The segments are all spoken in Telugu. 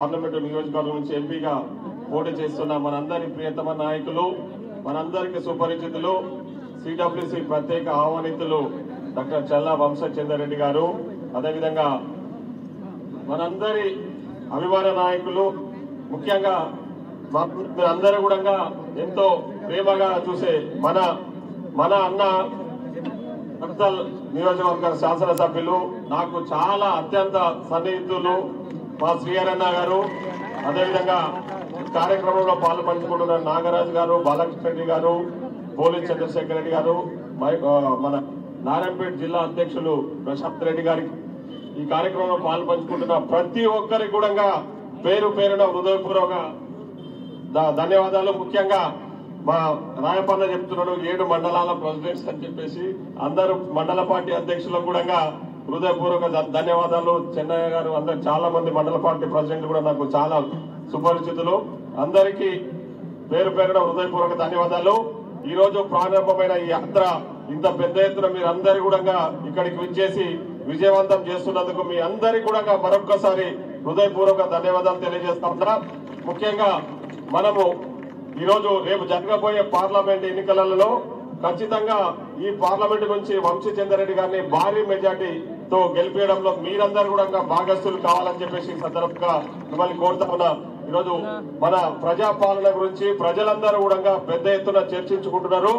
పార్లమెంటు నియోజకవర్గం నుంచి ఎంపీగా పోటీ చేస్తున్న మనందరి ప్రియతమ నాయకులు, మనందరికి సుపరిచితులు, సిడబ్ల్యూసి ప్రత్యేక ఆహ్వానితులు డాక్టర్ చల్లా వంశచంద్రారెడ్డి గారు, అదేవిధంగా మనందరి అభిమాన నాయకులు, ముఖ్యంగా అందరూ కూడా ఎంతో ప్రేమగా చూసే మన అన్న నక్సల్ నియోజకవర్గ శాసనసభ్యులు, నాకు చాలా అత్యంత సన్నిహితులు మా శ్రీహరన్న గారు, అదేవిధంగా కార్యక్రమంలో పాల్పంచుకుంటున్న నాగరాజు గారు, బాలకృష్ణ రెడ్డి గారు, పోలీస్ చంద్రశేఖర్ రెడ్డి గారు, మన నారాయణపేట జిల్లా అధ్యక్షులు ప్రశాంత్ రెడ్డి గారికి, ఈ కార్యక్రమంలో పాల్పంచుకుంటున్న ప్రతి ఒక్కరికి కూడా పేరు పేరున హృదయపూర్వక ధన్యవాదాలు. ముఖ్యంగా మా రాయపన్న చెప్తున్నాడు 7 మండలాల ప్రెసిడెంట్స్ అని చెప్పేసి, అందరూ మండల పార్టీ అధ్యక్షులకు కూడా హృదయపూర్వక ధన్యవాదాలు. చెన్నయ్య గారు, అందరు చాలా మంది మండల పార్టీ ప్రెసిడెంట్లు కూడా నాకు చాలా సుపరిచితులు. అందరికీ పేరు పేరున హృదయపూర్వక ధన్యవాదాలు. ఈ రోజు ప్రారంభమైన ఈ యాత్ర ఇంత పెద్ద ఎత్తున మీరు అందరు కూడా ఇక్కడికి విచ్చేసి విజయవంతం చేస్తున్నందుకు మీ అందరికీ కూడా మరొక్కసారి హృదయపూర్వక ధన్యవాదాలు తెలియజేస్తా ఉన్నా. ముఖ్యంగా మనము ఈరోజు రేపు జరగబోయే పార్లమెంట్ ఎన్నికలలో ఖచ్చితంగా ఈ పార్లమెంట్ నుంచి వంశచంద్రారెడ్డి గారిని భారీ మెజార్టీతో గెలిపించడంలో మీరందరూ కూడా భాగస్థులు కావాలని చెప్పేసి ఈ సందర్భంగా మిమ్మల్ని కోరుతా ఉన్నా. ఈరోజు మన ప్రజాపాలన గురించి ప్రజలందరూ కూడా పెద్ద ఎత్తున చర్చించుకుంటున్నారు.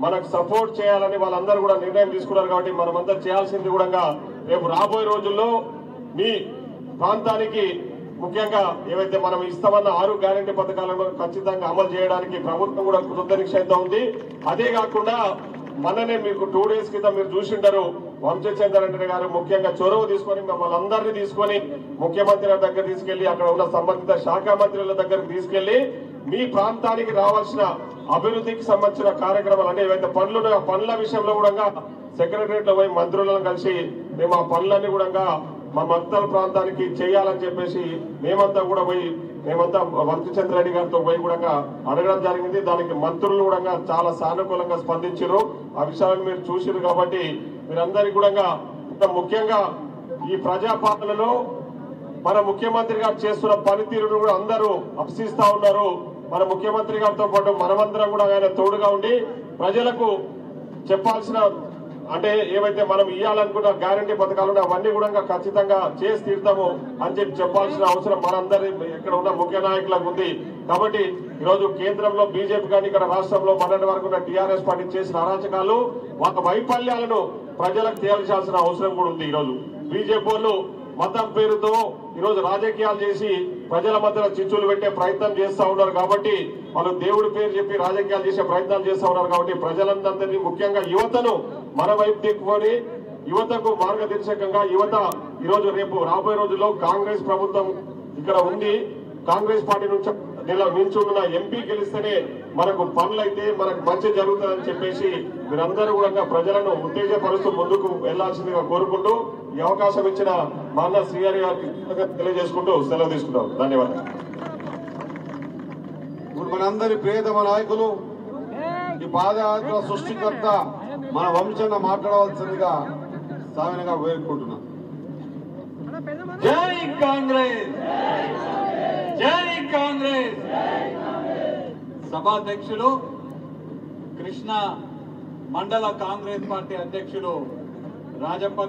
మనకు సపోర్ట్ చేయాలని వాళ్ళందరూ కూడా నిర్ణయం తీసుకున్నారు. కాబట్టి మనమంతా చేయాల్సింది కూడా రేపు రాబోయే రోజుల్లో మీ ప్రాంతానికి ముఖ్యంగా ఏవైతే మనం ఇస్తామన్న 6 గ్యారెంటీ పథకాలను ఖచ్చితంగా అమలు చేయడానికి ప్రభుత్వం కూడా కృతనిశ్చయంతో ఉంది. అదే కాకుండా మననే మీకు 2 డేస్ క్రితం మీరు చూసింటారు, వంశచంద్రారెడ్డి గారు ముఖ్యంగా చొరవ తీసుకొని మమ్మల్ని అందరినీ తీసుకొని ముఖ్యమంత్రి దగ్గర తీసుకెళ్లి, అక్కడ ఉన్న సంబంధిత శాఖ మంత్రుల దగ్గరకు తీసుకెళ్లి మీ ప్రాంతానికి రావాల్సిన అభివృద్ధికి సంబంధించిన కార్యక్రమాలు అంటే ఏవైతే పనుల విషయంలో కూడా సెక్రటరియట్ లో పోయి మంత్రులను కలిసి మేము ఆ పనులన్నీ కూడా మా మక్తల్ ప్రాంతానికి చేయాలని చెప్పేసి మేమంతా వంశచంద్రారెడ్డి గారితో పోయి కూడా అడగడం జరిగింది. దానికి మంత్రులు కూడా చాలా సానుకూలంగా స్పందించారు. ఆ విషయాలను మీరు చూసారు. కాబట్టి మీరందరికీ కూడా ముఖ్యంగా ఈ ప్రజాపాలనలో మన ముఖ్యమంత్రి గారు చేస్తున్న పనితీరును కూడా అందరూ అప్సిస్తా ఉన్నారు. మన ముఖ్యమంత్రి గారితో పాటు మనమందరం కూడా ఆయన తోడుగా ఉండి ప్రజలకు చెప్పాల్సిన అంటే ఏవైతే మనం ఇవ్వాలనుకున్న గ్యారంటీ పథకాలు అవన్నీ కూడా ఖచ్చితంగా చేసి తీరుతాము అని చెప్పాల్సిన అవసరం మనందరి ఇక్కడ ఉన్న ముఖ్య నాయకులకు ఉంది. కాబట్టి ఈరోజు కేంద్రంలో బీజేపీ కానీ ఇక్కడ రాష్ట్రంలో మొన్నటి వరకు ఉన్న టీఆర్ఎస్ పార్టీ చేసిన అరాచకాలు, వాళ్ళ వైఫల్యాలను ప్రజలకు తేల్చాల్సిన అవసరం కూడా ఉంది. ఈరోజు బీజేపీ వాళ్ళు మతం పేరుతో ఈరోజు రాజకీయాలు చేసి ప్రజల మధ్యలో చిచ్చులు పెట్టే ప్రయత్నం చేస్తా ఉన్నారు. కాబట్టి వాళ్ళు దేవుడి పేరు చెప్పి రాజకీయాలు చేసే ప్రయత్నాలు చేస్తా ఉన్నారు. కాబట్టి ప్రజలందరినీ ముఖ్యంగా యువతను మన వైపు తిప్పుకొని యువతకు మార్గదర్శకంగా యువత ఈరోజు రేపు రాబోయే రోజుల్లో కాంగ్రెస్ ప్రభుత్వం ఇక్కడ ఉంది, కాంగ్రెస్ పార్టీ నుంచి నిల్చున్న ఎంపీ గెలిస్తేనే మనకు పనులైతే మనకు మంచి జరుగుతుందని చెప్పేసి మీరందరూ కూడా ప్రజలను ఉత్తేజపరుస్తూ ముందుకు వెళ్లాల్సిందిగా కోరుకుంటూ ఈ అవకాశం ఇచ్చిన మా అన్న శ్రీహరి గారికి తెలియజేసుకుంటూ సెలవు తీసుకుంటాం. ధన్యవాదాలు. ఇప్పుడు మనందరి ప్రియతమ నాయకులు, ఈ పాదయాత్ర సృష్టికర్త మన వంశన్న మాట్లాడవలసిందిగా సామాన్యంగా వేడుకుంటున్నాం. జై కాంగ్రెస్, జై కాంగ్రెస్. సభాధ్యక్షులు, కృష్ణా మండల కాంగ్రెస్ పార్టీ అధ్యక్షులు రాజప్ప